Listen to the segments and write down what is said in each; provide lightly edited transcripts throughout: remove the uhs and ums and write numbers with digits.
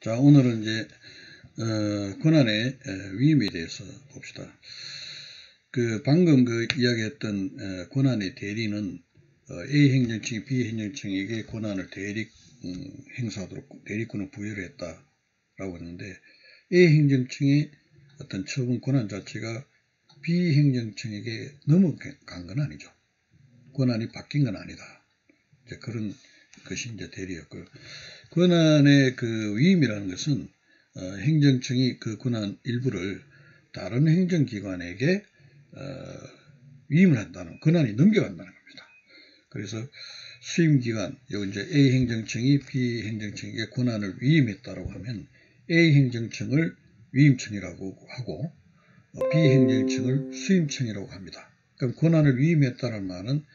자, 오늘은 이제 권한의 위임에 대해서 봅시다. 방금 이야기했던 권한의 대리는 A 행정청이 B 행정청에게 권한을 행사하도록 대리권을 부여를 했다라고 했는데, A 행정청의 어떤 처분 권한 자체가 B 행정청에게 넘어간 건 아니죠. 권한이 바뀐 건 아니다. 이제 그런 것이 이제 대리였고요. 권한의 위임이라는 것은 행정청이 그 권한 일부를 다른 행정기관에게 위임을 한다는, 권한이 넘겨간다는 겁니다. 그래서 수임기관, 여기 이제 A 행정청이 B 행정청에게 권한을 위임했다라고 하면 A 행정청을 위임청이라고 하고 B 행정청을 수임청이라고 합니다. 그럼 권한을 위임했다는 말은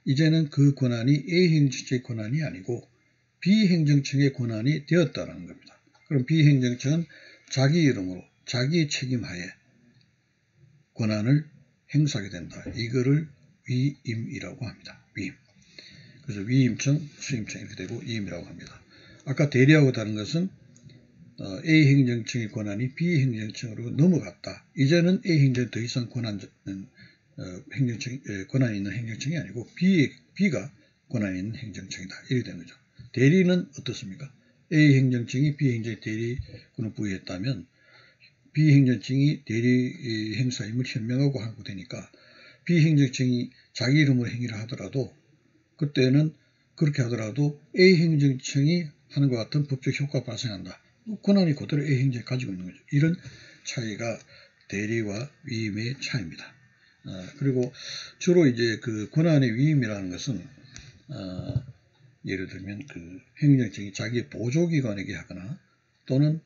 이제는 그 권한이 A 행정청의 권한이 아니고 B 행정청의 권한이 되었다는 겁니다. 그럼 B 행정청은 자기 이름으로 자기의 책임하에 권한을 행사하게 된다. 이거를 위임이라고 합니다. 위임. 그래서 위임청, 수임청 이렇게 되고 위임이라고 합니다. 아까 대리하고 다른 것은 A 행정청의 권한이 B 행정청으로 넘어갔다. 이제는 A 행정이 더 이상 권한이 있는 행정청이 아니고 B가 권한이 있는 행정청이다. 이렇게 되는 거죠. 대리는 어떻습니까? A 행정청이 B 행정에 대리권을 부여했다면 B 행정청이 대리 행사임을 현명하고 하고 되니까 B 행정청이 자기 이름으로 행위를 하더라도 그때는 그렇게 하더라도 A 행정청이 하는 것 같은 법적 효과가 발생한다. 권한이 그대로 A 행정이 가지고 있는 거죠. 이런 차이가 대리와 위임의 차이입니다. 그리고 주로 이제 권한의 위임이라는 것은 예를 들면 행정청이 자기의 보조기관에게 하거나 또는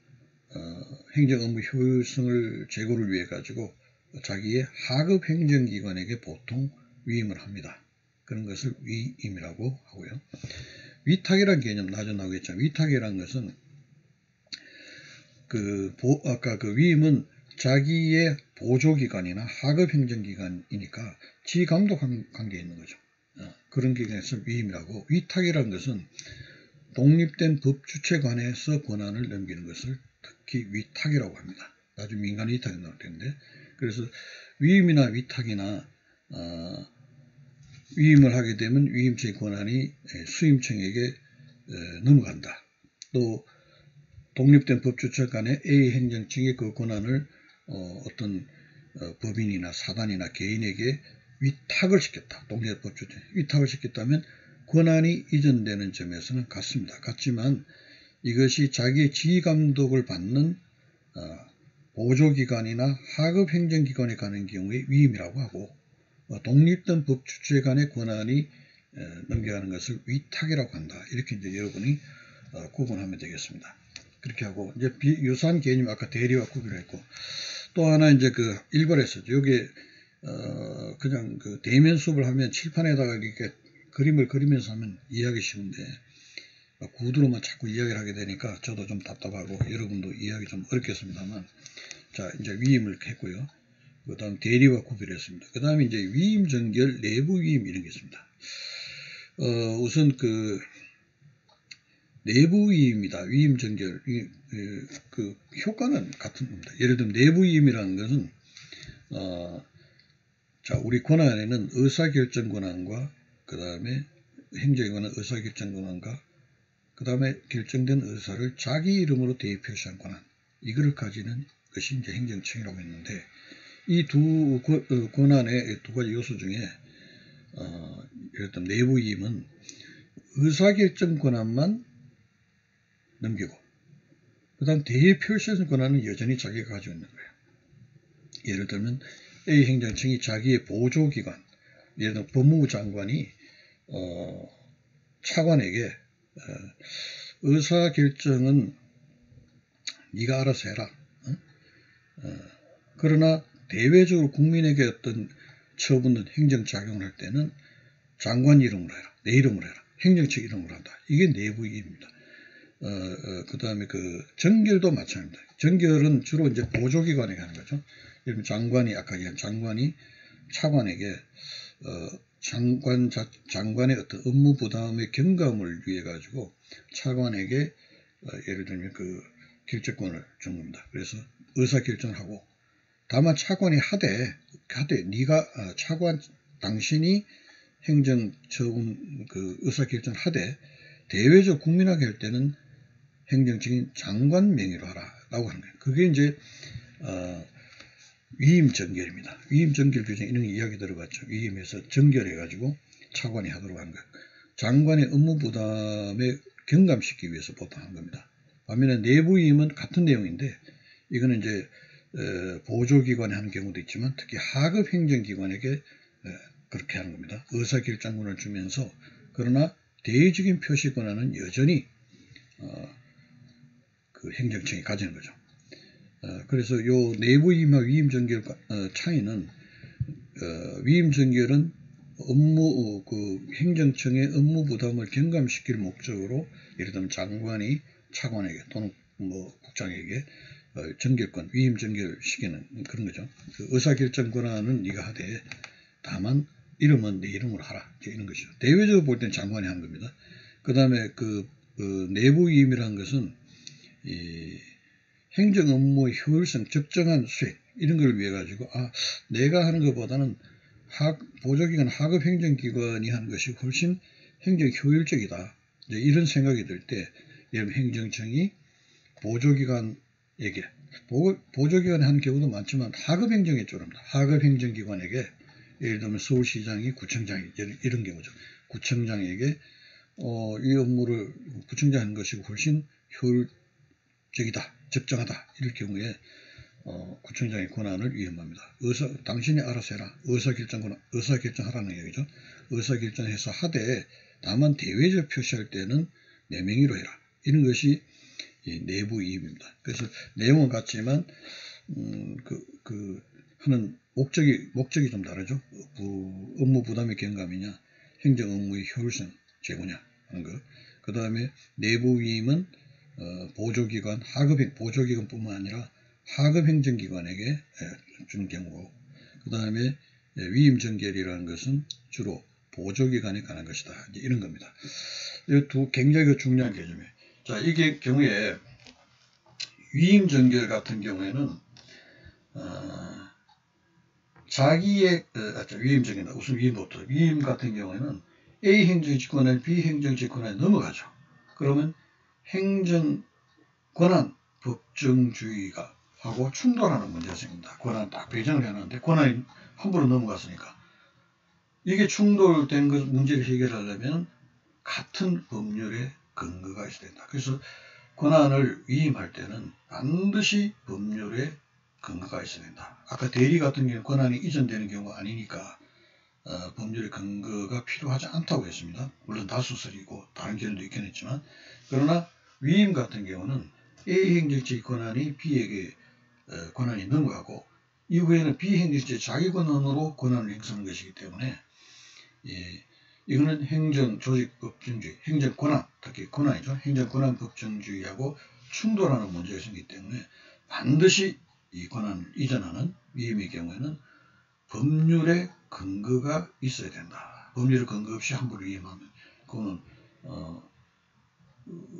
행정 업무 효율성을 제고를 위해 가지고 자기의 하급 행정기관에게 보통 위임을 합니다. 그런 것을 위임이라고 하고요. 위탁이라는 개념 나중에 나오겠지만, 위탁이라는 것은 아까 위임은 자기의 보조기관이나 하급 행정기관이니까 지감독 관계에 있는 거죠. 그런 기관에서 위임이라고, 위탁이라는 것은 독립된 법주체관에서 권한을 넘기는 것을 특히 위탁이라고 합니다. 나중에 민간 위탁이 나올 텐데, 그래서 위임이나 위탁이나 위임을 하게 되면 위임청의 권한이 수임청에게 넘어간다. 또 독립된 법주체관의 A 행정청이 그 권한을 어떤 법인이나 사단이나 개인에게 위탁을 시켰다. 독립된 법주체 위탁을 시켰다면 권한이 이전되는 점에서는 같습니다. 같지만 이것이 자기의 지휘감독을 받는 보조기관이나 하급 행정기관에 가는 경우에 위임이라고 하고, 독립된 법주체관의 권한이 넘겨가는 것을 위탁이라고 한다. 이렇게 이제 여러분이 구분하면 되겠습니다. 그렇게 하고, 이제 유사한 개념 아까 대리와 구분했고, 또 하나 이제 일괄했었죠. 여기에 그냥 대면 수업을 하면 칠판에다가 이렇게 그림을 그리면서 하면 이해하기 쉬운데, 구두로만 자꾸 이야기를 하게 되니까 저도 좀 답답하고 여러분도 이해하기 좀 어렵겠습니다만, 자, 이제 위임을 했고요. 그 다음 대리와 구별했습니다. 그 다음에 이제 위임 정결, 내부 위임 이런 게 있습니다. 우선 내부 위임이다. 위임 정결, 효과는 같은 겁니다. 예를 들면 내부 위임이라는 것은 자, 우리 권한에는 의사결정 권한과 그 다음에 행정에 관한 의사결정 권한과 그 다음에 결정된 의사를 자기 이름으로 대의 표시한 권한, 이거를 가지는 것이 이제 행정청이라고 했는데, 이 두 권한의 두 가지 요소 중에 예를 들면 내부 위임은 의사결정 권한만 넘기고 그 다음 대의 표시한 권한은 여전히 자기가 가지고 있는 거예요. 예를 들면 A 행정청이 자기의 보조기관, 예를 들면 법무부 장관이 차관에게 의사결정은 네가 알아서 해라. 그러나 대외적으로 국민에게 어떤 처분은 행정작용을 할 때는 장관 이름으로 해라. 내 이름으로 해라. 행정처 이름으로 한다. 이게 내부위임입니다. 그 다음에 정결도 마찬가지입니다. 정결은 주로 이제 보조기관에 가는 거죠. 예를 들면 장관이, 아까 얘기한 장관이 차관에게 장관의 어떤 업무 부담의 경감을 위해 가지고 차관에게 예를 들면 결재권을 준 겁니다. 그래서 의사결정하고 다만 차관이 하되 네가 차관 당신이 행정처분 그 의사결정하되 대외적 국민하게 할 때는 행정적인 장관 명의로 하라라고 하는 거예요. 그게 이제 위임정결입니다. 위임정결 규정에 이런 이야기 들어봤죠. 위임해서 정결해가지고 차관이 하도록 한 거예요. 장관의 업무 부담에 경감시키기 위해서 보통 한 겁니다. 반면에 내부위임은 같은 내용인데 이거는 이제 보조기관에 하는 경우도 있지만 특히 하급 행정기관에게 그렇게 하는 겁니다. 의사결정권을 주면서 그러나 대외적인 표시 권한은 여전히 그 행정청이 가지는 거죠. 그래서 요 내부위임과 위임정결 차이는 위임정결은 업무 그 행정청의 업무 부담을 경감시킬 목적으로 예를 들면 장관이 차관에게 또는 뭐 국장에게 정결권, 위임 정결 시키는 그런 거죠. 그 의사결정 권한은 네가 하되 다만 이름은 내 이름으로 하라 이런 것이죠. 대외적으로 볼 때는 장관이 하는 겁니다. 그 다음에 그 내부위임이라는 것은 이 행정 업무의 효율성, 적정한 수행 이런 걸 위해 가지고 내가 하는 것보다는 보조기관 하급 행정기관이 하는 것이 훨씬 행정 효율적이다. 이제 이런 생각이 들 때 예를 들면 행정청이 보조기관에게 보조기관에 하는 경우도 많지만 하급 행정에 쪽입니다. 하급 행정기관에게 예를 들면 서울시장이 구청장이 이런 경우죠. 구청장에게 이 업무를 구청장이 하는 것이 훨씬 효율적이다, 적정하다 이럴 경우에 구청장의 권한을 위임합니다. 당신이 알아서 해라. 의사결정하라는 얘기죠. 의사결정해서 하되 다만 대외적 표시할 때는 내 명의로 해라. 이런 것이 내부위임입니다. 그래서 내용은 같지만 하는 목적이 좀 다르죠. 업무 부담의 경감이냐, 행정 업무의 효율성 제고냐 하는 거. 그 다음에 내부위임은 보조기관, 보조기관뿐만 아니라 하급 행정기관에게 주는 경우고, 그 다음에 위임정결이라는 것은 주로 보조기관에 관한 것이다. 이런 겁니다. 이 두 굉장히 중요한 개념이에요. 자, 이게 경우에 위임정결 같은 경우에는 자기의 위임정결이다. 우선 위임부터. 위임 같은 경우에는 A 행정직권에 B 행정직권에 넘어가죠. 그러면 행정권한 법정주의가 하고 충돌하는 문제가 생깁니다. 권한 딱 배정을 해놨는데 권한이 함부로 넘어갔으니까 이게 충돌된 문제를 해결하려면 같은 법률의 근거가 있어야 된다. 그래서 권한을 위임할 때는 반드시 법률의 근거가 있어야 된다. 아까 대리 같은 경우 권한이 이전되는 경우가 아니니까 법률의 근거가 필요하지 않다고 했습니다. 물론 다수설이고 다른 견해도 있긴 했지만, 그러나 위임 같은 경우는 A 행정직 권한이 B에게 권한이 넘어가고 이후에는 B 행정직 자기 권한으로 권한을 행사하는 것이기 때문에 이거는 행정조직법정주의, 행정권한, 특히 권한이죠. 행정권한 법정주의하고 충돌하는 문제가 생기기 때문에 반드시 이 권한을 이전하는 위임의 경우에는 법률의 근거가 있어야 된다. 법률의 근거 없이 함부로 위임하면 그거는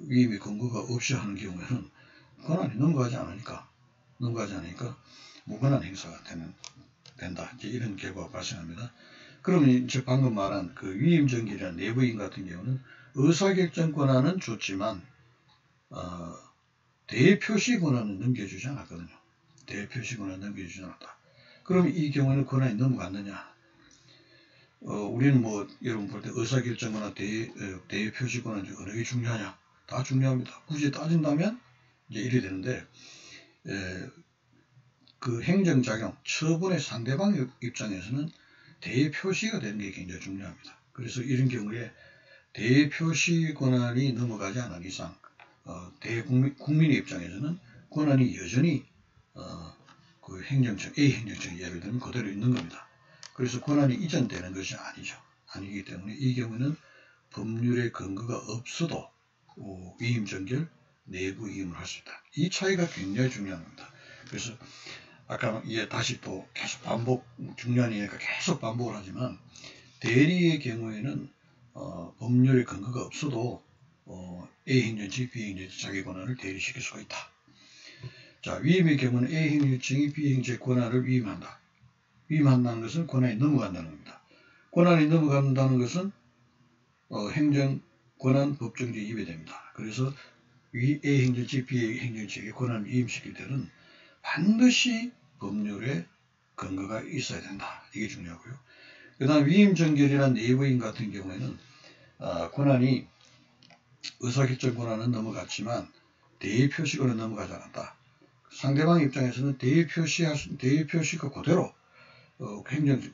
위임의 근거가 없이 하는 경우에는 권한이 넘어가지 않으니까 무권한 행사가 된다. 이제 이런 결과가 발생합니다. 그러면 이제 방금 말한 그 위임정결이나 내부위임 같은 경우는 의사결정 권한은 줬지만 대표시 권한은 넘겨주지 않았거든요. 대표시 권한은 넘겨주지 않았다. 그럼 이 경우에는 권한이 넘어갔느냐? 우리는 뭐 여러분 볼 때 의사결정 권한 대표시 권한 중 어느 게 중요하냐? 다 중요합니다. 굳이 따진다면 이제 이래 되는데 그 행정작용, 처분의 상대방 입장에서는 대표시가 되는 게 굉장히 중요합니다. 그래서 이런 경우에 대표시 권한이 넘어가지 않은 이상 국민의 입장에서는 권한이 여전히 그 행정청, A 행정청이 예를 들면 그대로 있는 겁니다. 그래서 권한이 이전되는 것이 아니기 때문에 이 경우는 법률의 근거가 없어도 위임정결, 내부위임을 할 수 있다. 이 차이가 굉장히 중요한 겁니다. 그래서 아까 다시 또 계속 중요한 얘기니까 계속 반복을 하지만 대리의 경우에는 법률의 근거가 없어도 A 행정직, B 행정직 자기 권한을 대리시킬 수가 있다. 자, 위임의 경우는 A 행정청이 B 행정의 권한을 위임한다. 위임한다는 것은 권한이 넘어간다는 겁니다. 권한이 넘어간다는 것은 행정 권한 법정주의 위배됩니다. 그래서 A 행정직, B 행정직의 권한을 위임시킬 때는 반드시 법률에 근거가 있어야 된다. 이게 중요하고요. 그 다음 위임정결이란 내부인 같은 경우에는 권한이 의사결정 권한은 넘어갔지만 대의표시권은 넘어가지 않았다. 상대방 입장에서는 대의표시가 그대로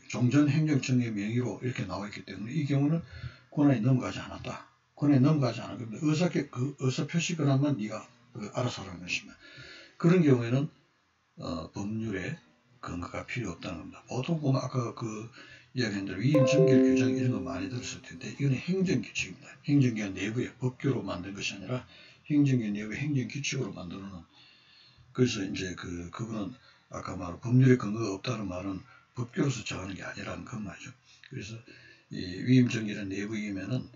종전 행정청의 명의로 이렇게 나와 있기 때문에 이 경우는 권한이 넘어가지 않았다. 권한이 넘어가지 않은 겁니다. 의사표시 권한만 네가 알아서 하라는 것입니다. 그런 경우에는 법률에 근거가 필요 없다는 겁니다. 보통 보면 아까 이야기한 대로 위임 정결 규정 이런 거 많이 들었을 텐데 이거는 행정규칙입니다. 행정기관 내부의 법규로 만든 것이 아니라 행정기관 내부의 행정규칙으로 만들어놓은. 그래서 이제 그거는 아까 말한 법률에 근거가 없다는 말은 법규로서 정하는 게 아니라는 그 말이죠. 그래서 이 위임 정결의 내부 위임에는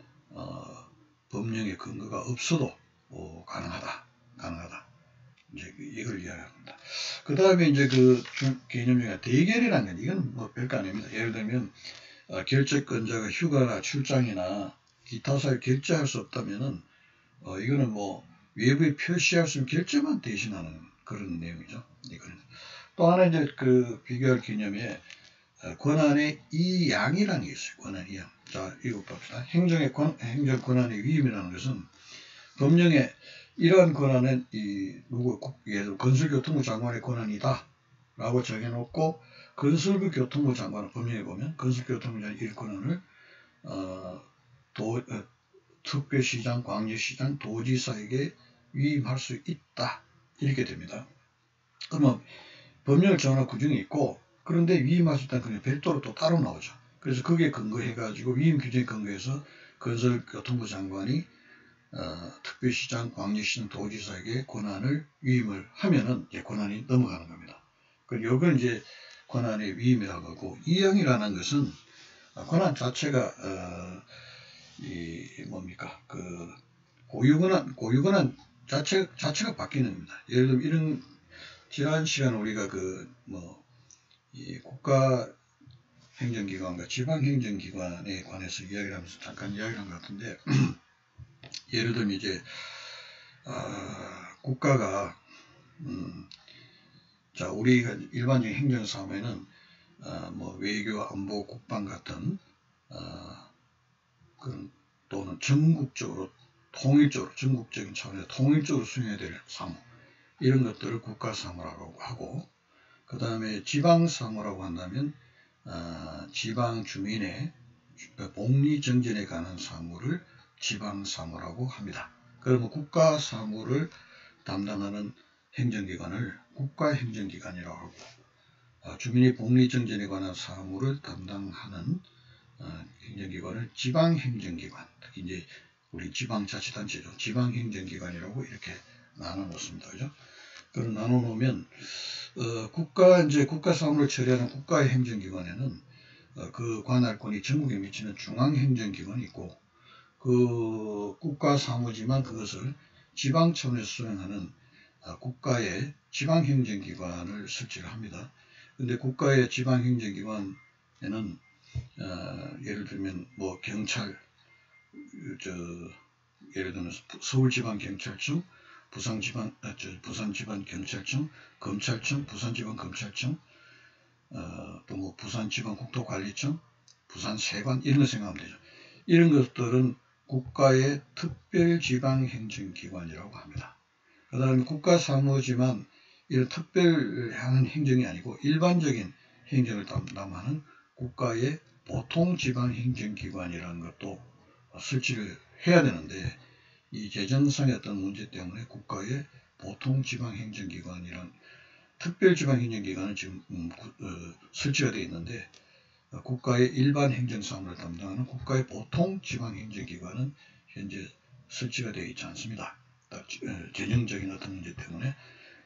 법령의 근거가 없어도 가능하다. 이제 이걸 이야기합니다. 그 다음에 이제 개념 중에 대결이라는 건 이건 뭐 별거 아닙니다. 예를 들면 결재권자가 휴가나 출장이나 기타 사유 결재할 수 없다면은 이거는 뭐 외부에 표시할 수 있는 결재만 대신하는 그런 내용이죠. 이거는 또 하나 이제 비교할 개념에 권한의 이양이라는 게 있어요. 권한 이양. 자, 읽어봅시다. 행정 권한의 위임이라는 것은 법령에 이러한 권한은 예를 들어 건설교통부 장관의 권한이다 라고 정해놓고 건설부 교통부 장관은 법령에 보면 건설교통부 장관의 이 권한을 특별시장, 광역시장, 도지사에게 위임할 수 있다 이렇게 됩니다. 그러면 법령을 정한 규정이 있고 그런데 위임할 수 있다는 그냥 별도로 또 따로 나오죠. 그래서 그게 근거해가지고 위임 규정에 근거해서 건설교통부 장관이 특별시장, 광역시장, 도지사에게 권한을 위임을 하면은 이제 권한이 넘어가는 겁니다. 이건 이제 권한의 위임이라고 하고 이양이라는 것은 권한 자체가 고유권한 자체가 바뀌는 겁니다. 예를 들면 이런 지난 시간 우리가 이 국가 행정기관과 지방행정기관에 관해서 이야기를 하면서 잠깐 이야기를 한 것 같은데 예를 들면 이제 국가가 자 우리가 일반적인 행정사업에는 외교, 안보, 국방 같은 또는 전국적으로 통일적으로 전국적인 차원에서 통일적으로 수행해야 될 사무 이런 것들을 국가사무라고 하고 그 다음에 지방사무라고 한다면 지방 주민의 복리정전에 관한 사무를 지방사무라고 합니다. 그러면 국가사무를 담당하는 행정기관을 국가행정기관이라고 하고 주민의 복리정전에 관한 사무를 담당하는 행정기관을 지방행정기관, 특히 이제 우리 지방자치단체죠. 지방행정기관이라고 이렇게 나눠놓습니다. 그죠? 그걸 나눠놓으면 국가사무를 처리하는 국가의 행정기관에는 그 관할권이 전국에 미치는 중앙행정기관이 있고 국가사무지만 그것을 지방 차원에서 수행하는 국가의 지방행정기관을 설치를 합니다. 근데 국가의 지방행정기관에는 예를 들면 경찰, 예를 들면 서울지방경찰청, 부산지방경찰청, 검찰청, 부산지방검찰청, 또 부산지방국토관리청, 부산세관 이런 거 생각하면 되죠. 이런 것들은 국가의 특별지방행정기관이라고 합니다. 그 다음에 국가사무지만 이런 특별한 행정이 아니고 일반적인 행정을 담당하는 국가의 보통지방행정기관이라는 것도 설치를 해야 되는데 이 재정상의 어떤 문제 때문에 국가의 보통지방행정기관이란 특별지방행정기관은 지금 설치가 되어 있는데 국가의 일반 행정사무를 담당하는 국가의 보통지방행정기관은 현재 설치가 되어 있지 않습니다. 재정적인 어떤 문제 때문에.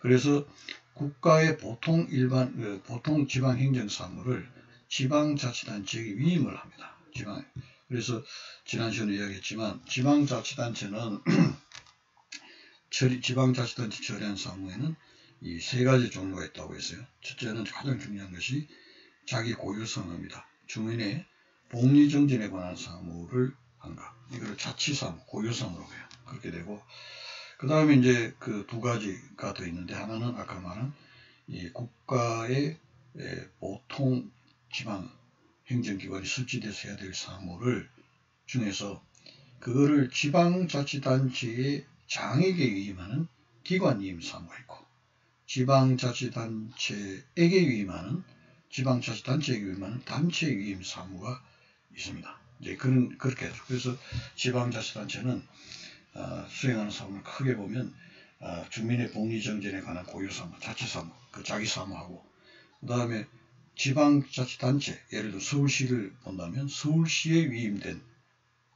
그래서 국가의 보통지방행정사무를 지방자치단체에게 위임을 합니다. 그래서 지난 시간에 이야기했지만 지방자치단체는 지방자치단체 처리한 사무에는 이 세 가지 종류가 있다고 했어요. 첫째는 가장 중요한 것이 자기 고유 사무입니다. 주민의 복리 정진에 관한 사무를 한가. 이걸 자치 사무, 고유 사무라고 해요. 그렇게 되고, 그 다음에 이제 그 두 가지가 더 있는데, 하나는 아까 말한 이 국가의 보통 지방 행정기관이 설치돼서 해야 될 사무를 중에서 그거를 지방자치단체의 장에게 위임하는 기관위임 사무가 있고, 지방자치단체에게 위임하는 지방자치단체에게 위임하는 단체위임 사무가 있습니다. 이제 그렇게 해서 그래서 지방자치단체는 수행하는 사무를 크게 보면 주민의 복리정진에 관한 고유사무, 자치사무, 그 자기사무하고, 그 다음에 지방자치단체, 예를 들어 서울시를 본다면 서울시에 위임된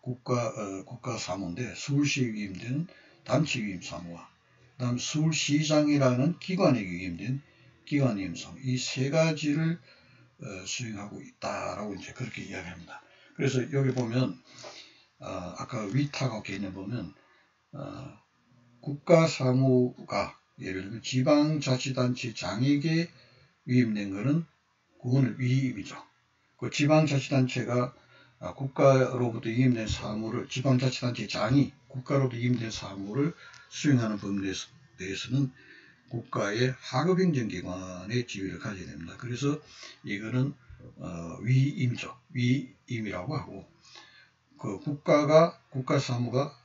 국가사무인데 서울시에 위임된 단체위임 사무와 그 다음 서울시장이라는 기관에 위임된 기관위임 사무, 이 세 가지를 수행하고 있다라고 이제 그렇게 이야기합니다. 그래서 여기 보면 아까 위탁하고 개념 보면 국가사무가 예를 들면 지방자치단체 장에게 위임된 것은 그거는 위임이죠. 그 지방자치단체가 국가로부터 위임된 사무를 지방자치단체 장이 국가로부터 위임된 사무를 수행하는 범위에 대해서는 국가의 하급행정기관의 지위를 가져야 됩니다. 그래서 이거는 위임이죠. 위임이라고 하고, 그 국가사무가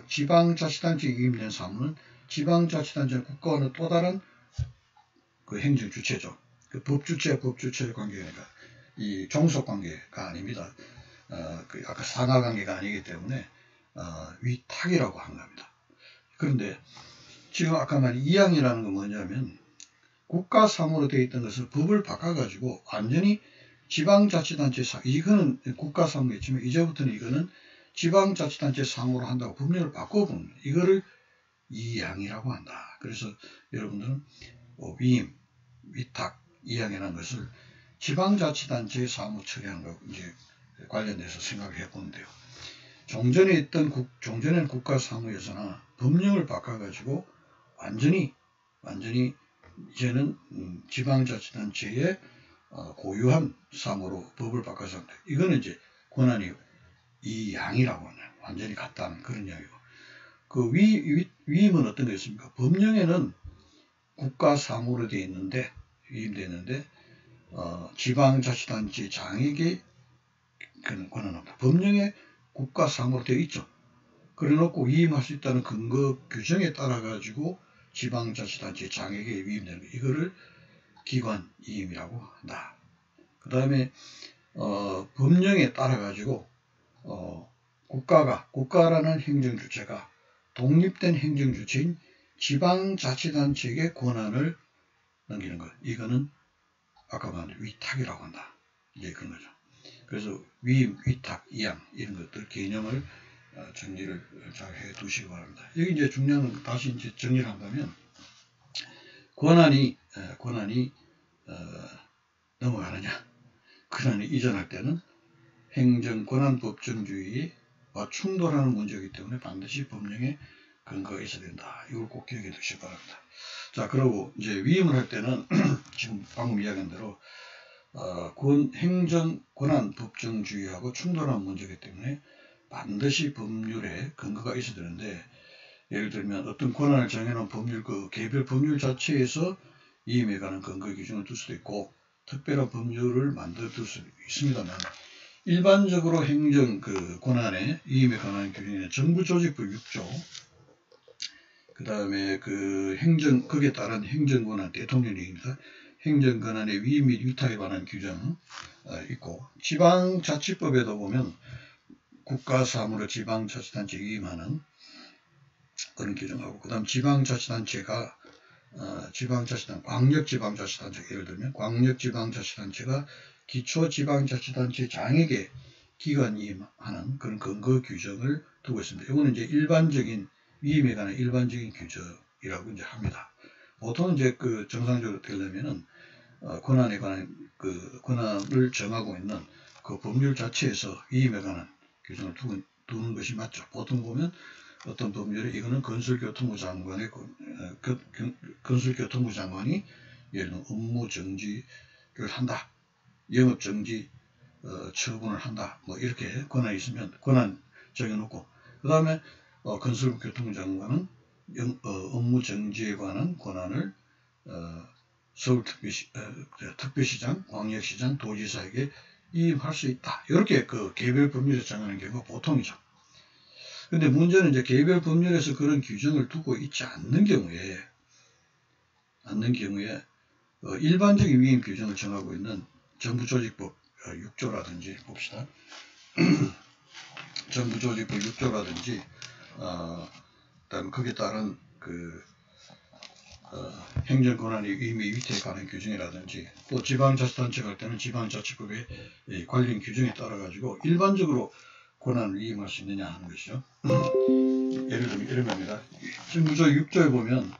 지방자치단체에 위임된 사무는 지방자치단체는 국가와는 또 다른 그 행정주체죠. 그 법주체의 관계가 이 종속관계가 아닙니다. 그 아까 상하관계가 아니기 때문에 위탁이라고 한 겁니다. 그런데 지금 아까 말한 이양이라는 건 뭐냐면 국가사무로 되어 있던 것을 법을 바꿔가지고 완전히 지방자치단체 이거는 국가사무겠지만 이제부터는 이거는 지방자치단체 사무로 한다고 법령을 바꿔보는 거예요. 이거를 이양이라고 한다. 그래서 여러분들은 위임, 위탁, 이양이라는 것을 지방자치단체의 사무 처리하는 거 이제 관련돼서 생각해 보는데요. 종전에는 국가사무에서나 법령을 바꿔가지고 완전히 이제는 지방자치단체의 고유한 사무로 법을 바꿔서 합니다. 이거는 이제 권한이 이양이라고 하네요. 완전히 같다는 그런 이야기고. 그 위임은 어떤 게 있습니까? 법령에는 국가사무로 되어 있는데, 위임되어 있는데, 지방자치단체 장에게 그런 권한합니다. 법령에 국가사무로 되어 있죠. 그래 놓고 위임할 수 있다는 근거 규정에 따라 가지고 지방자치단체 장에게 위임되는 거, 이거를 기관위임이라고 한다. 그 다음에 법령에 따라 가지고 국가라는 행정주체가 독립된 행정주체인 지방자치단체에게 권한을 넘기는 것, 이거는 아까 말한 위탁이라고 한다. 이제 그런 거죠. 그래서 위임, 위탁, 이양 이런 것들 개념을 정리를 잘 해 두시기 바랍니다. 여기 이제 중요한 건 다시 이제 정리를 한다면 권한이 넘어가느냐, 권한이 이전할 때는 행정권한 법정주의와 충돌하는 문제이기 때문에 반드시 법령에 근거가 있어야 된다. 이걸 꼭 기억해 두시기 바랍니다. 자, 그리고 이제 위임을 할 때는 지금 방금 이야기한 대로 행정권한 법정주의하고 충돌하는 문제이기 때문에 반드시 법률에 근거가 있어야 되는데, 예를 들면 어떤 권한을 정해놓은 법률, 그 개별 법률 자체에서 위임에 관한 근거 기준을 둘 수도 있고 특별한 법률을 만들어 둘 수도 있습니다만, 일반적으로 권한의 위임에 관한 규정에는 정부조직법 6조, 그 다음에 거기에 따른 행정권한 대통령령입니다. 행정권한의 위임 및 위탁에 관한 규정 있고, 지방자치법에도 보면 국가사무로 지방자치단체에 위임하는 그런 규정하고, 그 다음 지방자치단체가 광역지방자치단체, 예를 들면 광역지방자치단체가 기초지방자치단체 장에게 기관위임하는 그런 근거 규정을 두고 있습니다. 이거는 이제 일반적인 위임에 관한 일반적인 규정이라고 이제 합니다. 보통 이제 정상적으로 되려면은 권한에 관한 권한을 정하고 있는 그 법률 자체에서 위임에 관한 규정을 두는 것이 맞죠. 보통 보면 어떤 법률에 이거는 건설교통부 장관의 건설교통부 장관이 예를 들면 업무 정지를 한다, 영업 정지 처분을 한다, 뭐 이렇게 권한이 있으면 권한 정해놓고, 그 다음에 건설교통부 장관은 업무 정지에 관한 권한을 서울특별시장, 광역시장, 도지사에게 이임할 수 있다. 이렇게 그 개별 법률에서 정하는 경우가 보통이죠. 근데 문제는 이제 개별 법률에서 그런 규정을 두고 있지 않는 경우에 일반적인 위임 규정을 정하고 있는 정부조직법 6조라든지 봅시다. 정부조직법 6조라든지 그다음 거기에 따른 행정권한의 의미 위태에 관한 규정이라든지 또 지방자치단체가 할 때는 지방자치법의 관련 규정에 따라 가지고 일반적으로 권한을 위임할 수 있느냐 하는 것이죠. 예를 들면 이런 겁니다. 정부조 6조에 보면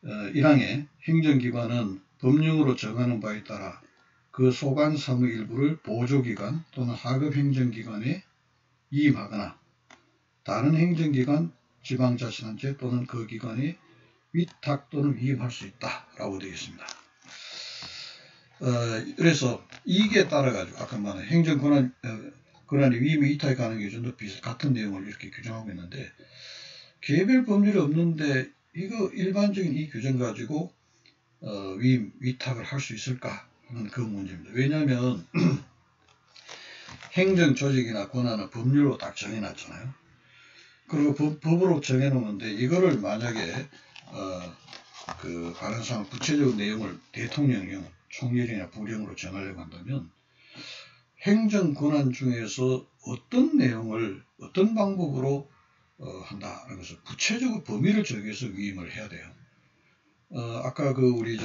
1항에 행정기관은 법령으로 정하는 바에 따라 그 소관 사무 일부를 보조기관 또는 하급행정기관에 위임하거나 다른 행정기관, 지방자치단체 또는 그 기관에 위탁 또는 위임할 수 있다라고 되어 있습니다. 그래서 이게 따라 가지고 아까 말한 행정권한 권한의 위임이 위탁에 관한 규정도 같은 내용을 이렇게 규정하고 있는데 개별 법률이 없는데 이거 일반적인 이 규정 가지고 위임, 위탁을 할 수 있을까 하는 그 문제입니다. 왜냐하면 행정조직이나 권한은 법률로 딱 정해놨잖아요. 그리고 법으로 정해놓는데 이거를 만약에 관한 사항 구체적인 내용을 대통령령, 총리령이나 부령으로 정하려고 한다면 행정권한 중에서 어떤 내용을 어떤 방법으로 한다는 것을 구체적으로 범위를 정해서 위임을 해야 돼요. 아까 우리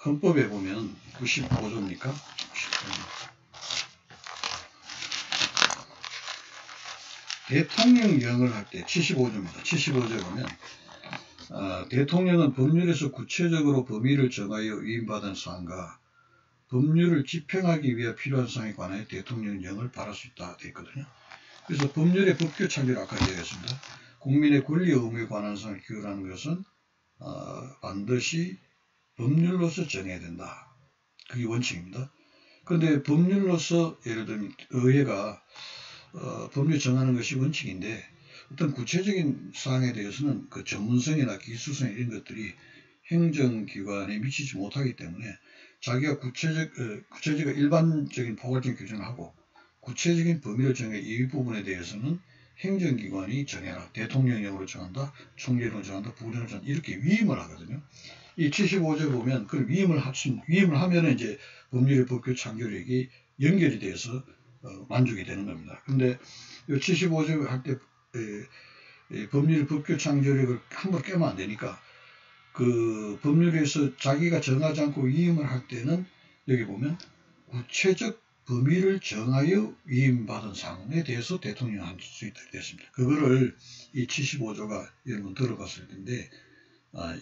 헌법에 보면 95조입니까? 대통령령을 할 때 75조입니다. 75조에 보면 대통령은 법률에서 구체적으로 범위를 정하여 위임받은 사항과 법률을 집행하기 위해 필요한 사항에 관하여 대통령령을 발할 수 있다 되어 있거든요. 그래서 법률의 법규 창조를 아까 얘기했습니다. 국민의 권리 의무에 관한 사항을 규율하는 것은 반드시 법률로서 정해야 된다. 그게 원칙입니다. 그런데 법률로서 예를 들면 의회가 법률 정하는 것이 원칙인데 어떤 구체적인 사항에 대해서는 그 전문성이나 기술성 이런 것들이 행정기관에 미치지 못하기 때문에 자기가 구체적인 일반적인 포괄적인 규정을 하고 구체적인 범위를 정해 이 부분에 대해서는 행정기관이 정해라. 대통령령으로 정한다. 총리령으로 정한다. 부령으로 정한다. 이렇게 위임을 하거든요. 이 75조에 보면 그 위임을 하면 이제 법률의 법규 창조력이 연결이 돼서 만족이 되는 겁니다. 근데 75조 할 때 법률 법규 창조력을 함부로 깨면 안 되니까 그 법률에서 자기가 정하지 않고 위임을 할 때는 여기 보면 구체적 범위를 정하여 위임받은 사항에 대해서 대통령이 할 수 있다 됐습니다. 그거를 이 75조가 여러분 들어봤을 텐데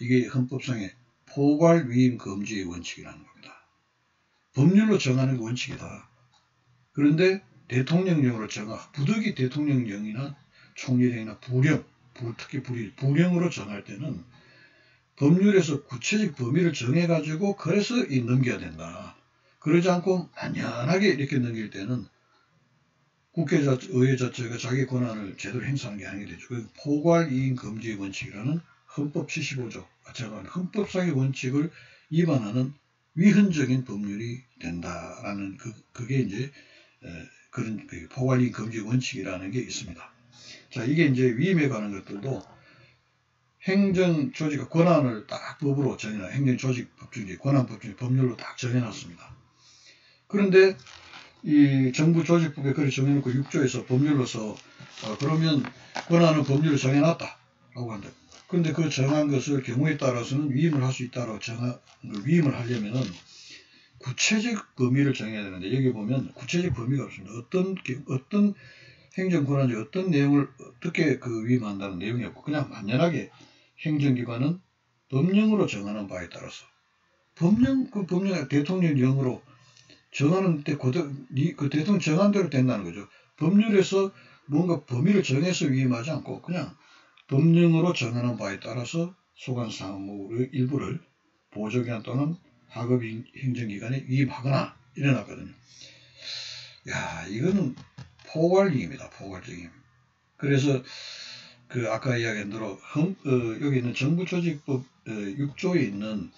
이게 헌법상의 포괄 위임 금지의 원칙이라는 겁니다. 법률로 정하는 게 원칙이다. 그런데 대통령령으로 부득이 대통령령이나 총리령이나 부령, 특히 부령으로 정할 때는 법률에서 구체적 범위를 정해가지고 그래서 넘겨야 된다. 그러지 않고 만연하게 이렇게 넘길 때는 의회 자체가 자기 권한을 제대로 행사하는 게 아니게 되죠. 포괄이임 금지의 원칙이라는 헌법 75조, 제가 헌법상의 원칙을 위반하는 위헌적인 법률이 된다라는 그게 이제 그런 포괄이임 금지 원칙이라는 게 있습니다. 자, 이게 이제 위임에 관한 것들도 행정조직 권한을 딱 법으로 정해놔. 행정조직법 중에 권한법 중에 법률로 딱 정해놨습니다. 그런데 이 정부조직법에 그렇게 정해놓고 6조에서 법률로서 그러면 권한은 법률로 정해놨다라고 한다. 그런데 그 정한 것을 경우에 따라서는 위임을 할 수 있다라고 위임을 하려면은 구체적 범위를 정해야 되는데 여기 보면 구체적 범위가 없습니다. 어떤 행정권한 중 어떤 내용을 어떻게 위임한다는 내용이 없고 그냥 만연하게 행정기관은 법령으로 정하는 바에 따라서 법령 대통령령으로 정하는 때 그 대통령 정한 대로 된다는 거죠. 법률에서 뭔가 범위를 정해서 위임하지 않고 그냥 법령으로 정하는 바에 따라서 소관 사무의 일부를 보조기관 또는 하급 행정기관에 위임하거나 이래놨거든요. 야, 이거는 포괄위임이다. 포괄적임. 그래서 그 아까 이야기한 대로 여기 있는 정부조직법 6조에 있는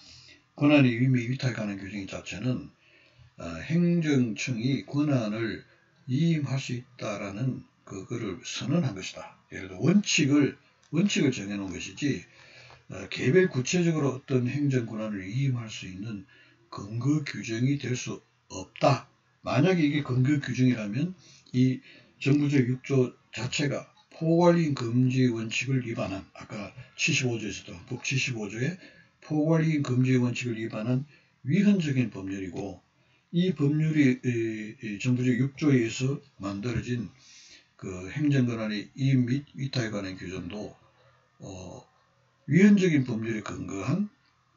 권한의 위임이 위탁하는 규정 자체는 행정청이 권한을 위임할 수 있다라는 그거를 선언한 것이다. 예를 들어 원칙을 정해놓은 것이지 개별 구체적으로 어떤 행정 권한을 위임할 수 있는 근거 규정이 될 수 없다. 만약에 이게 근거 규정이라면 이 정부적 6조 자체가 포괄위임 금지 원칙을 위반한 아까 75조에서도 법 75조에 포괄위임 금지 원칙을 위반한 위헌적인 법률이고 이 법률이 정부적 6조에 의해서 만들어진 그 행정권한의 위임 및 위탁에 관한 규정도 위헌적인 법률에 근거한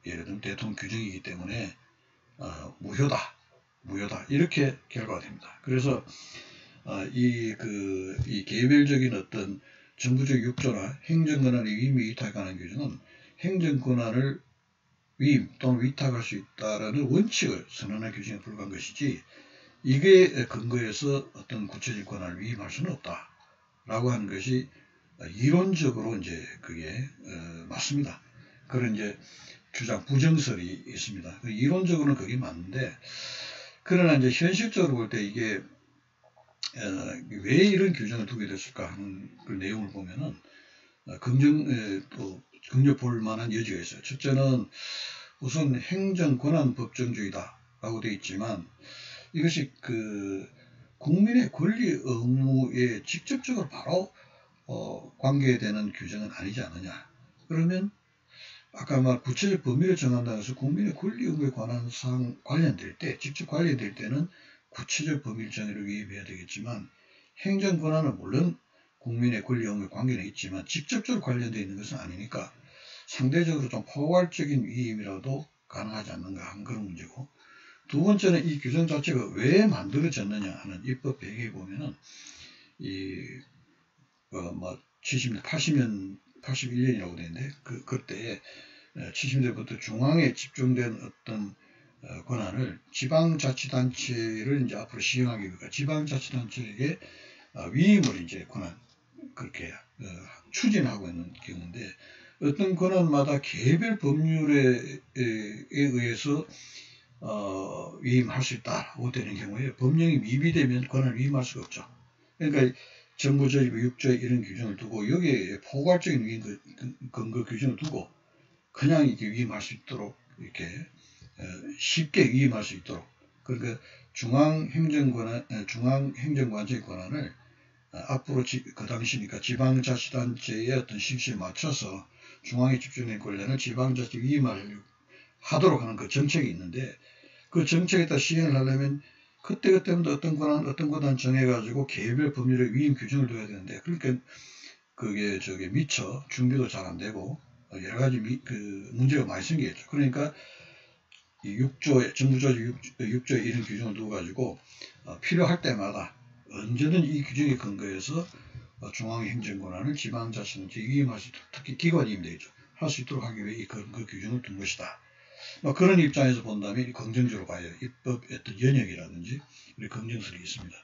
예를 들면 대통령 규정이기 때문에 무효다 이렇게 결과가 됩니다. 그래서 이 개별적인 어떤 정부적 6조나 행정권한의 위임 및 위탁에 관한 규정은 행정권한을 위임 또는 위탁할 수 있다라는 원칙을 선언한 규정에 불과한 것이지 이게 근거해서 어떤 구체적 권한을 위임할 수는 없다라고 하는 것이 이론적으로 이제 그게 맞습니다. 그런 이제 주장 부정설이 있습니다. 이론적으로는 그게 맞는데 그러나 이제 현실적으로 볼 때 이게 왜 이런 규정을 두게 됐을까 하는 그 내용을 보면은 긍정 볼 만한 여지가 있어요. 첫째는 우선 행정권한 법정주의다라고 되어 있지만 이것이 그 국민의 권리 의무에 직접적으로 바로 관계되는 규정은 아니지 않느냐. 그러면 아까 말 구체적 범위를 정한다고 해서 국민의 권리 의무에 관한 사항 관련될 때, 직접 관련될 때는 구체적 범위를 정의를 위임해야 되겠지만 행정 권한은 물론 국민의 권리 의무에 관계는 있지만 직접적으로 관련되어 있는 것은 아니니까 상대적으로 좀 포괄적인 위임이라도 가능하지 않는가 하는 그런 문제고 두 번째는 이 규정 자체가 왜 만들어졌느냐 하는 입법 배경에 보면은 이 70년, 81년이라고 되는데 그때에 70년대부터 중앙에 집중된 어떤 권한을 지방자치단체를 이제 앞으로 시행하기 위해 지방자치단체에게 위임을 이제 권한 그렇게 추진하고 있는 경우인데 어떤 권한마다 개별 법률에 의해서 위임할 수 있다고 되는 경우에 법령이 미비되면 권한을 위임할 수가 없죠. 그러니까 정부조직 6조에 이런 규정을 두고 여기에 포괄적인 위임 근거 규정을 두고 그냥 이렇게 위임할 수 있도록 이렇게 쉽게 위임할 수 있도록 그러니까 중앙행정관의 권한을 앞으로 그 당시니까 지방자치단체의 어떤 실시에 맞춰서 중앙에 집중된 권한을 지방자치 위임하도록 하는 그 정책이 있는데 그 정책에 따라 시행을 하려면 그때마다 어떤 권한 정해가지고 개별 법률의 위임 규정을 둬야 되는데 그러니까 그게 미처 준비도 잘 안 되고 여러 가지 문제가 많이 생기겠죠. 그러니까 이 6조에 정부조직 6조에 이런 규정을 두어가지고 필요할 때마다 언제든 이 규정에 근거해서 중앙행정권한을 지방자치단체에 위임할 수 있도록 특히 기관위임 되겠죠. 할 수 있도록 하기 위해 그 규정을 둔 것이다. 그런 입장에서 본다면 긍정적으로 봐요. 입법의 어떤 연역이라든지 긍정설이 있습니다.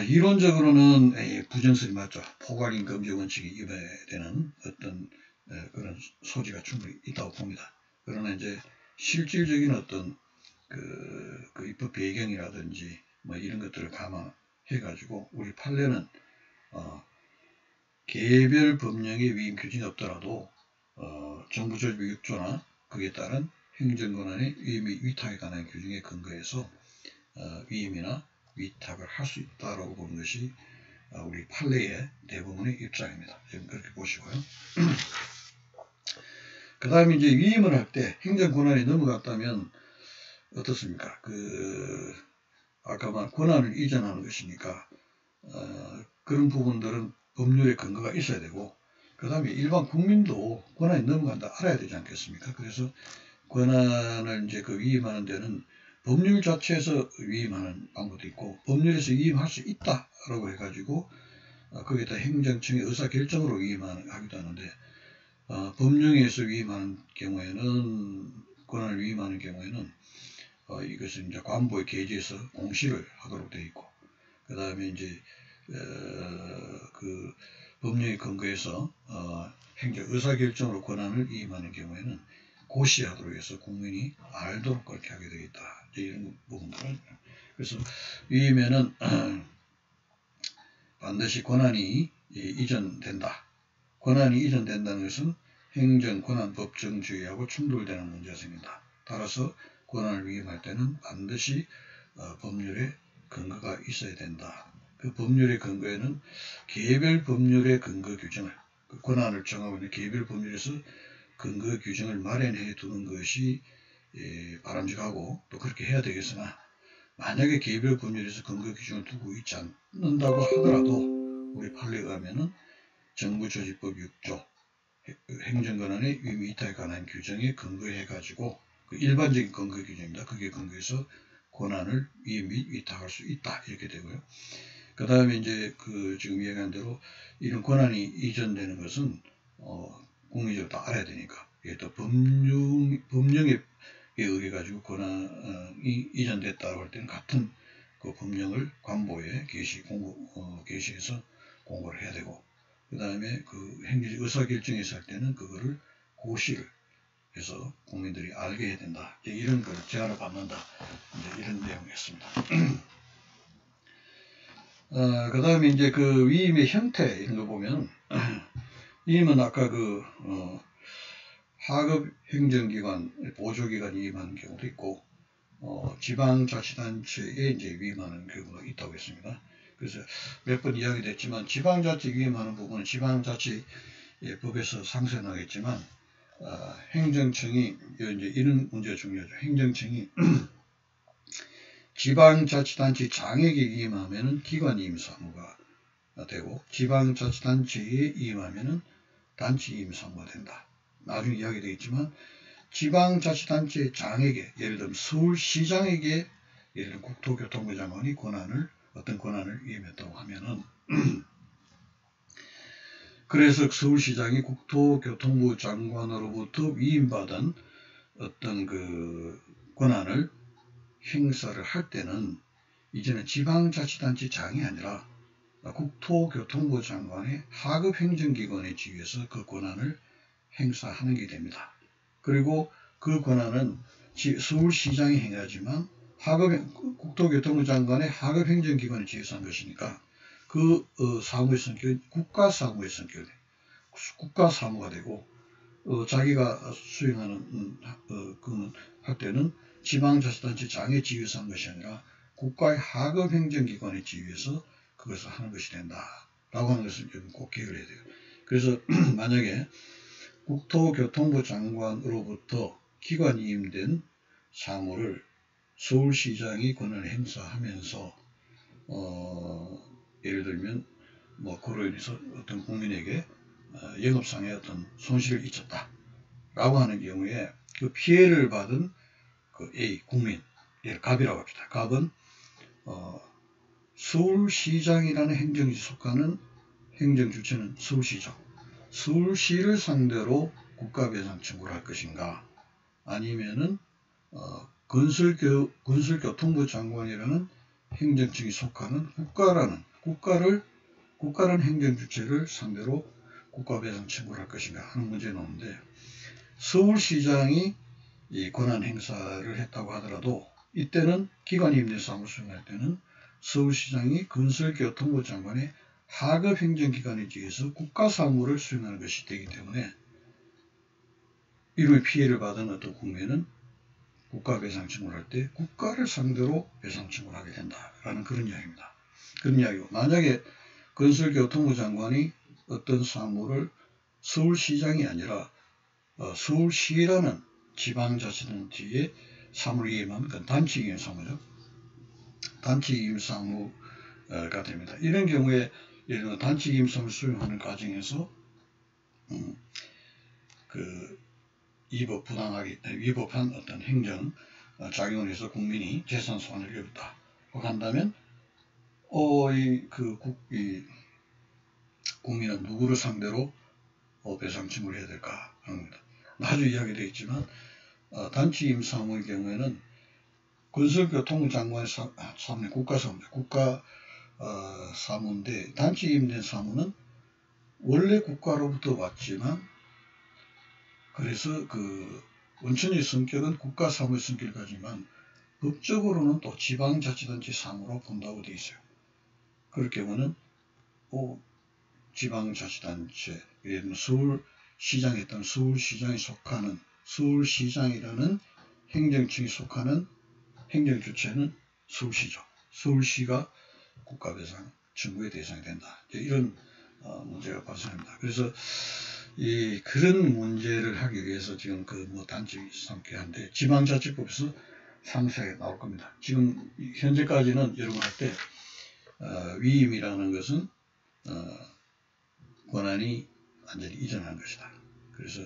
이론적으로는 부정설이 맞죠. 포괄임 금지 원칙이 위배되는 어떤 그런 소지가 충분히 있다고 봅니다. 그러나 이제 실질적인 어떤 그 입법 배경이라든지 이런 것들을 감안해가지고 우리 판례는 개별 법령의 위임 규정이 없더라도 정부조직 6조나 그에 따른 행정권한의 위임 및 위탁에 관한 규정에 근거해서 위임이나 위탁을 할 수 있다라고 보는 것이 우리 판례의 대부분의 입장입니다. 지금 그렇게 보시고요. 그 다음에 이제 위임을 할 때 행정권한이 넘어갔다면 어떻습니까? 아까 말 권한을 이전하는 것이니까 그런 부분들은 법률의 근거가 있어야 되고 그 다음에 일반 국민도 권한이 넘어간다 알아야 되지 않겠습니까? 그래서 권한을 이제 위임하는 데는 법률 자체에서 위임하는 방법도 있고 법률에서 위임할 수 있다라고 해가지고 거기에다 행정청의 의사결정으로 위임하기도 하는데 법령에서 위임하는 경우에는 권한을 위임하는 경우에는 이것은 이제 관보의 계지에서 공시를 하도록 되어 있고 그 다음에 이제 그 법령의 근거에서 행정 의사결정으로 권한을 위임하는 경우에는 고시하도록 해서 국민이 알도록 그렇게 하게 되겠다. 이런 부분들. 그래서 위임에는 반드시 권한이 이전된다. 권한이 이전된다는 것은 행정, 권한, 법정주의하고 충돌되는 문제가 생긴다. 따라서 권한을 위임할 때는 반드시 법률의 근거가 있어야 된다. 그 법률의 근거에는 개별 법률의 근거 규정을 그 권한을 정하고 있는 개별 법률에서 근거 규정을 마련해 두는 것이 바람직하고 또 그렇게 해야 되겠으나 만약에 개별 법률에서 근거 규정을 두고 있지 않는다고 하더라도 우리 판례에 의하면은 정부조직법 6조 행정권한의 위임 이탈에 관한 규정에 근거해 가지고 그 일반적인 근거 규정입니다. 그게 근거해서 권한을 위임 및 위탁할 수 있다 이렇게 되고요. 그 다음에 이제 그 지금 이야기한 대로 이런 권한이 이전되는 것은 국민적으로 다 알아야 되니까 이게 또 법령에 의해 가지고 권한이 이전됐다고 할 때는 같은 그 법령을 관보에 게시해서 공고를 해야 되고 그 다음에 그 행정적 의사결정에서 할 때는 그거를 고시를 해서 국민들이 알게 해야 된다. 이런 걸 제한을 받는다. 이제 이런 내용이었습니다. 그 다음에 이제 그 위임의 형태 이런 거 보면 위임은 아까 그 하급 행정기관, 보조기관 위임하는 경우도 있고 지방자치단체에 이제 위임하는 경우가 있다고 했습니다. 그래서 몇 번 이야기됐지만 지방자치 위임하는 부분은 지방자치법에서 상세 나겠지만 행정청이 이제 이런 문제가 중요하죠. 행정청이 지방자치단체 장에게 위임하면은 기관위임 사무가 되고 지방자치단체에 위임하면은 단체위임 사무가 된다. 나중에 이야기되겠지만 지방자치단체 장에게 예를 들면 서울시장에게 예를 들면 국토교통부 장관이 어떤 권한을 위임했다고 하면은 그래서 서울시장이 국토교통부 장관으로부터 위임받은 어떤 그 권한을 행사를 할 때는 이제는 지방자치단체 장이 아니라 국토교통부 장관의 하급 행정기관의 지위에서 그 권한을 행사하는 게 됩니다. 그리고 그 권한은 서울시장이 행하지만 국토교통부 장관의 하급 행정기관의 지위에서 한 것이니까 그 사무의 성격은 국가사무의 성격이 국가사무가 되고 자기가 수행하는 할 때는 지방자치단체 장의 지위에서 한 것이 아니라 국가의 하급 행정기관의 지위에서 그것을 하는 것이 된다라고 하는 것을 꼭 기억을 해야 돼요. 그래서 만약에 국토교통부 장관으로부터 기관위임된 사무를 서울시장이 권한을 행사하면서 예를 들면 그로 인해서 어떤 국민에게 영업상의 어떤 손실을 끼쳤다라고 하는 경우에 그 피해를 받은 그 A 국민, 갑이라고 합시다. 갑은 서울시장이라는 행정지에 속하는 행정주체는 서울시죠. 서울시를 상대로 국가배상 청구를 할 것인가 아니면은 건설교통부 장관이라는 행정청이 속하는 국가라는 행정주체를 상대로 국가배상 청구를 할 것인가 하는 문제가 나오는데 서울시장이 이 권한 행사를 했다고 하더라도 이때는 기관위임된 사무를 수행할 때는 서울시장이 건설교통부 장관의 하급 행정기관에 의해서 국가사무를 수행하는 것이 되기 때문에 이로 피해를 받은 어떤 국민은 국가배상 청구를 할 때 국가를 상대로 배상 청구를 하게 된다라는 그런 이야기입니다. 그런 이야기고 만약에 건설교통부 장관이 어떤 사무를 서울시장이 아니라 서울시라는 지방자치단체의 사무를 위임하면 그건 단체위임 사무죠. 단체위임 사무가 됩니다. 이런 경우에 예를 들어 단체위임 사무를 수행하는 과정에서 그 위법한 어떤 행정 작용을 해서 국민이 재산 손해를 입었다. 한다면 국민은 누구를 상대로 배상 청구를 해야 될까 하는 겁니다. 나중에 이야기되어 있지만 단체 임사무의 경우에는 건설교통장관의 사무는 국가사무입니다. 사무인데 단체 임된 사무는 원래 국가로부터 왔지만 그래서 원천의 성격은 국가사무의 성격을 가지만 법적으로는 또 지방자치단체 사무로 본다고 되어 있어요. 그럴 경우는 지방자치단체, 예를 들면 서울시장에 있다면 서울시장에 속하는 서울시장이라는 행정층에 속하는 행정주체는 서울시죠. 서울시가 국가배상 청구의 대상이 된다. 이런 문제가 발생합니다. 그래서 그런 문제를 하기 위해서 지금 단체 삼게 한데 지방자치법에서 상세하게 나올 겁니다. 지금 현재까지는 여러분 할 때 위임이라는 것은 권한이 완전히 이전한 것이다. 그래서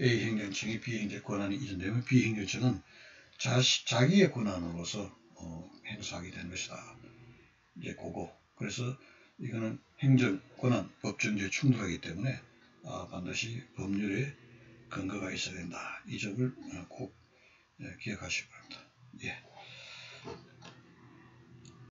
A 행정청이 B 행정 권한이 이전되면 B 행정청은 자기의 권한으로서 행사하게 되는 것이다. 이제 그거. 그래서 이거는 행정 권한 법정제에 충돌하기 때문에 반드시 법률에 근거가 있어야 된다. 이 점을 꼭 기억하시기 바랍니다. 예.